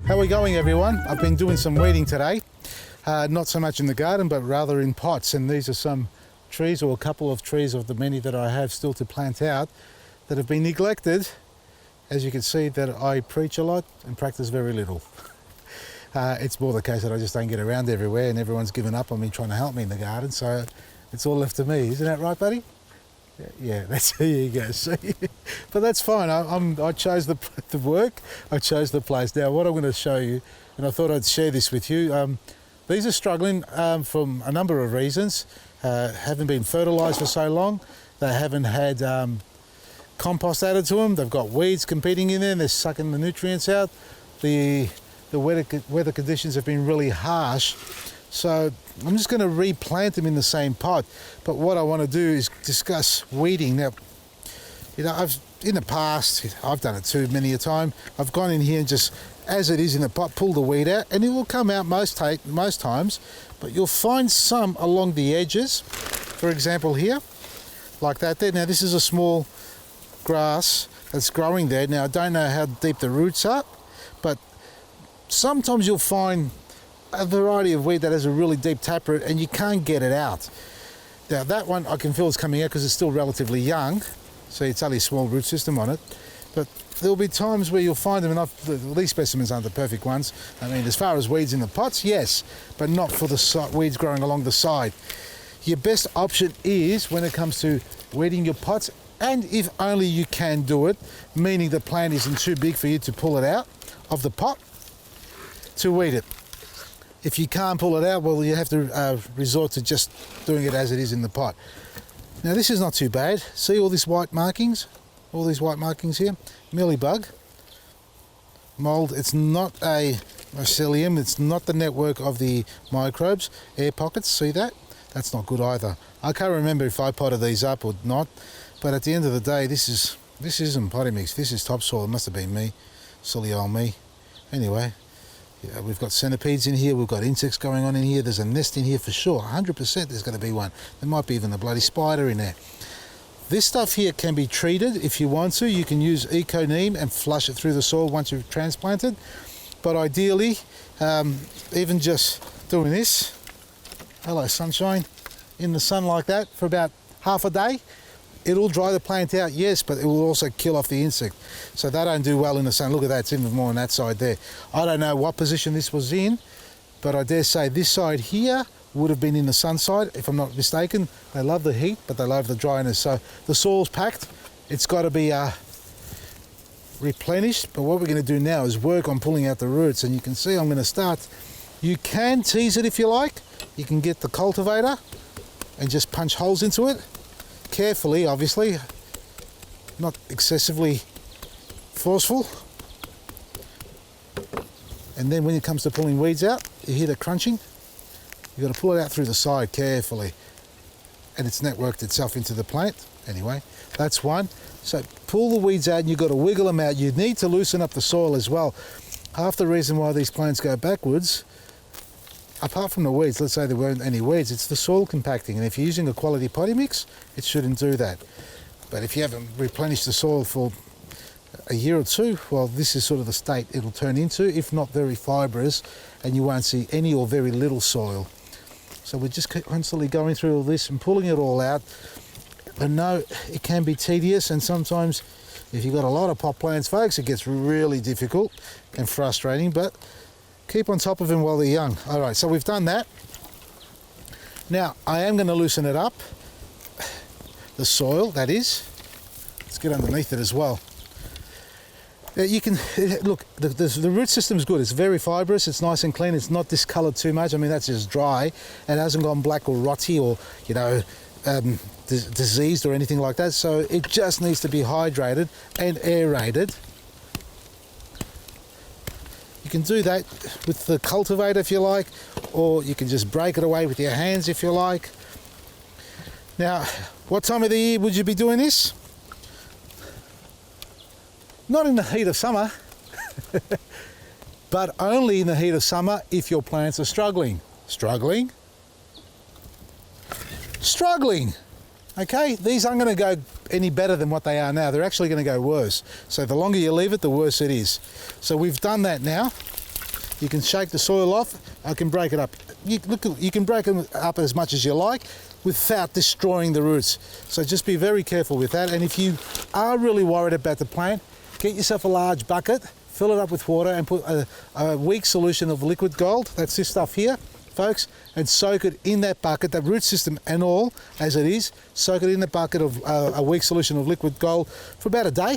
How are we going, everyone? I've been doing some weeding today, not so much in the garden but rather in pots, and these are some trees, or a couple of trees of the many that I have still to plant out that have been neglected. As you can see, that I preach a lot and practice very little. It's more the case that I just don't get around everywhere and everyone's given up on me trying to help me in the garden, so it's all left to me. Isn't that right, buddy? Yeah, that's, there you go, see? But that's fine. I chose the work, I chose the place. Now what I'm going to show you, and I thought I'd share this with you, these are struggling from a number of reasons. Haven't been fertilised for so long, they haven't had compost added to them, they've got weeds competing in there and they're sucking the nutrients out. The weather conditions have been really harsh, so I'm just going to replant them in the same pot. But what I want to do is discuss weeding. Now, you know, in the past, I've done it too many a time. I've gone in here and just, as it is in the pot, pull the weed out, and it will come out most times, but you'll find some along the edges. For example here, like that there. Now this is a small grass that's growing there. Now I don't know how deep the roots are, but sometimes you'll find a variety of weed that has a really deep taproot and you can't get it out. Now that one I can feel is coming out because it's still relatively young, so it's only a small root system on it, but there'll be times where you'll find them, and these specimens aren't the perfect ones. I mean, as far as weeds in the pots, yes, but not for the weeds growing along the side. Your best option is, when it comes to weeding your pots, and if only you can do it, meaning the plant isn't too big for you to pull it out of the pot, to weed it. If you can't pull it out, well, you have to resort to just doing it as it is in the pot. Now this is not too bad. See all these white markings? All these white markings here? Mealybug, mold. It's not a mycelium, it's not the network of the microbes. Air pockets, see that? That's not good either. I can't remember if I potted these up or not, but at the end of the day, this isn't potting mix, this is topsoil. It must have been me, silly old me. Anyway, yeah, we've got centipedes in here, we've got insects going on in here, there's a nest in here for sure, 100% there's going to be one. There might be even a bloody spider in there. This stuff here can be treated if you want to. You can use Eco Neem and flush it through the soil once you've transplanted. But ideally, even just doing this, hello sunshine, in the sun like that for about half a day, it'll dry the plant out, yes, but it will also kill off the insect. So they don't do well in the sun. Look at that, it's even more on that side there. I don't know what position this was in, but I dare say this side here would have been in the sun side, if I'm not mistaken. They love the heat, but they love the dryness. So the soil's packed, it's got to be replenished. But what we're going to do now is work on pulling out the roots, and you can see I'm going to start. You can tease it if you like. You can get the cultivator and just punch holes into it. Carefully, obviously, not excessively forceful. And then when it comes to pulling weeds out, you hear the crunching. You've got to pull it out through the side carefully, and it's networked itself into the plant. Anyway, that's one. So pull the weeds out and you've got to wiggle them out. You need to loosen up the soil as well. Half the reason why these plants go backwards, apart from the weeds, let's say there weren't any weeds, it's the soil compacting, and if you're using a quality potting mix, it shouldn't do that. But if you haven't replenished the soil for a year or two, well, this is sort of the state it'll turn into, if not very fibrous, and you won't see any or very little soil. So we're just constantly going through all this and pulling it all out. I know it can be tedious, and sometimes if you've got a lot of pot plants, folks, it gets really difficult and frustrating, but keep on top of them while they're young. All right, so we've done that. Now, I am going to loosen it up. The soil, that is. Let's get underneath it as well. You can, look, the root system is good. It's very fibrous, it's nice and clean, it's not discoloured too much. I mean, that's just dry. It hasn't gone black or rotty or, you know, diseased or anything like that. So it just needs to be hydrated and aerated. You can do that with the cultivator if you like, or you can just break it away with your hands if you like. Now, what time of the year would you be doing this? Not in the heat of summer, but only in the heat of summer if your plants are struggling. Struggling? Struggling! Okay, these aren't going to go any better than what they are now. They're actually going to go worse. So the longer you leave it, the worse it is. So we've done that now. You can shake the soil off. I can break it up. You can break it up as much as you like without destroying the roots. So just be very careful with that. And if you are really worried about the plant, get yourself a large bucket, fill it up with water and put a weak solution of liquid gold, that's this stuff here, folks, and soak it in that bucket, that root system and all as it is, soak it in the bucket of a weak solution of liquid gold for about a day,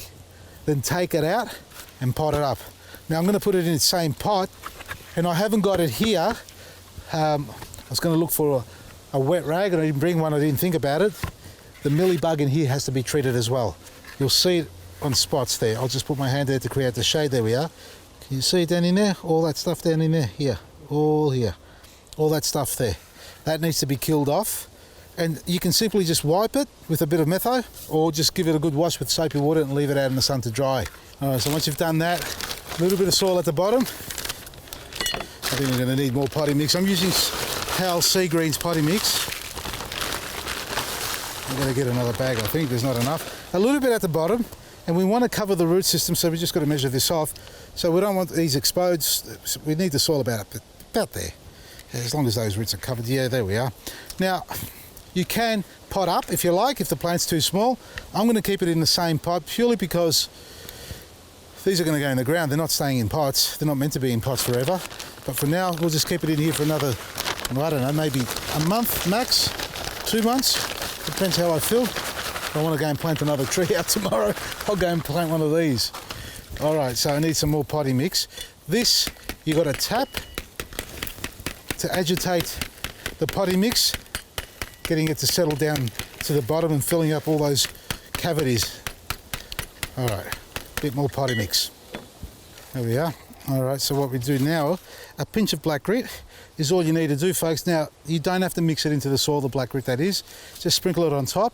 then take it out and pot it up. Now I'm going to put it in the same pot, and I haven't got it here. I was going to look for a wet rag and I didn't bring one, I didn't think about it. The millibug in here has to be treated as well. You'll see it on spots there. I'll just put my hand there to create the shade. There we are. Can you see it down in there? All that stuff down in there? Here. All here. All that stuff there. That needs to be killed off. And you can simply just wipe it with a bit of metho, or just give it a good wash with soapy water and leave it out in the sun to dry. Alright, so once you've done that, a little bit of soil at the bottom. I think we're going to need more potting mix. I'm using Hal Seagreen's potting mix. I'm going to get another bag, I think. There's not enough. A little bit at the bottom, and we want to cover the root system, so we just got to measure this off. So we don't want these exposed. We need the soil about there. As long as those roots are covered. Yeah, there we are. Now, you can pot up if you like, if the plant's too small. I'm going to keep it in the same pot purely because these are going to go in the ground. They're not staying in pots. They're not meant to be in pots forever. But for now, we'll just keep it in here for another, I don't know, maybe a month max, 2 months. Depends how I feel. If I want to go and plant another tree out tomorrow, I'll go and plant one of these. All right, so I need some more potting mix. This, you got to tap to agitate the potting mix, getting it to settle down to the bottom and filling up all those cavities. All right, a bit more potting mix. There we are. All right, so what we do now, a pinch of black grit is all you need to do, folks. Now, you don't have to mix it into the soil, the black grit that is. Just sprinkle it on top.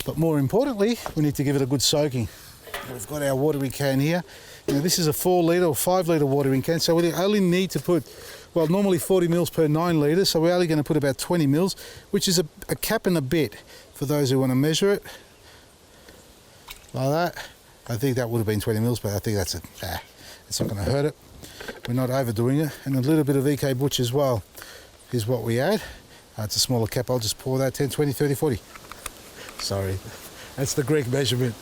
But more importantly, we need to give it a good soaking. We've got our watering can here. Now, this is a 4 litre or 5 litre watering can, so we only need to put, well, normally 40 mils per 9 litres, so we're only going to put about 20 mils, which is a cap and a bit for those who want to measure it. Like that. I think that would have been 20 mils, but I think that's it. It's not going to hurt it. We're not overdoing it. And a little bit of EK Butch as well is what we add. It's a smaller cap. I'll just pour that 10, 20, 30, 40. Sorry, that's the Greek measurement.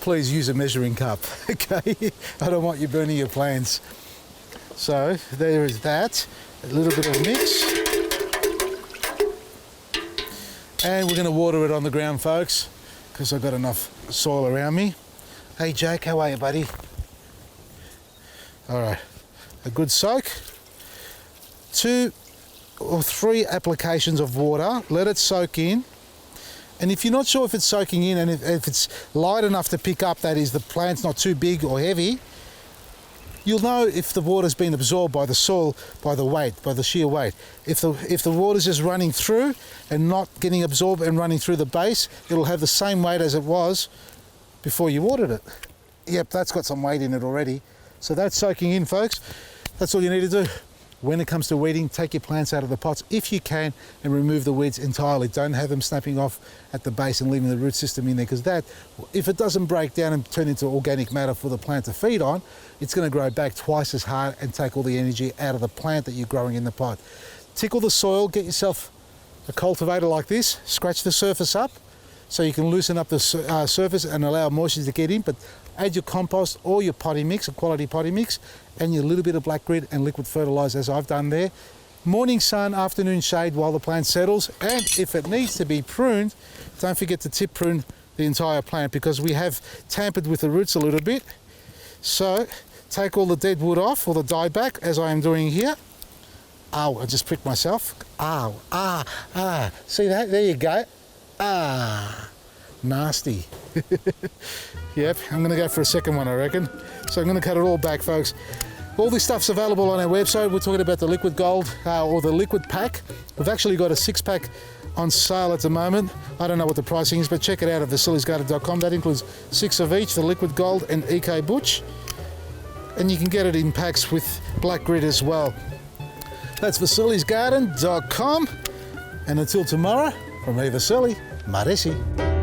Please use a measuring cup, okay? I don't want you burning your plants. So there is that. A little bit of mix. And we're going to water it on the ground, folks, because I've got enough soil around me. Hey Jake, how are you, buddy? All right, a good soak. 2 or 3 applications of water. Let it soak in. And if you're not sure if it's soaking in and if it's light enough to pick up, that is, the plant's not too big or heavy, you'll know if the water's been absorbed by the soil, by the weight, by the sheer weight. If the water's just running through and not getting absorbed and running through the base, it'll have the same weight as it was before you watered it. Yep, that's got some weight in it already. So that's soaking in, folks. That's all you need to do. When it comes to weeding, take your plants out of the pots if you can and remove the weeds entirely. Don't have them snapping off at the base and leaving the root system in there, because that, if it doesn't break down and turn into organic matter for the plant to feed on, it's going to grow back twice as hard and take all the energy out of the plant that you're growing in the pot. Tickle the soil, get yourself a cultivator like this, scratch the surface up so you can loosen up the surface and allow moisture to get in, but add your compost or your potting mix, a quality potting mix, and your little bit of black grit and liquid fertilizer, as I've done there. Morning sun, afternoon shade while the plant settles, and if it needs to be pruned, don't forget to tip prune the entire plant, because we have tampered with the roots a little bit. So take all the dead wood off, or the dieback, as I am doing here. Ow, I just pricked myself. Ow, see that? There you go. Nasty. Yep, I'm going to go for a second one, I reckon. So I'm going to cut it all back, folks. All this stuff's available on our website. We're talking about the liquid gold or the liquid pack. We've actually got a 6-pack on sale at the moment. I don't know what the pricing is, but check it out at vasilisgarden.com. That includes 6 of each, the liquid gold and EK Butch. And you can get it in packs with black grit as well. That's vasilisgarden.com. And until tomorrow, from me, Vasili, Maresi.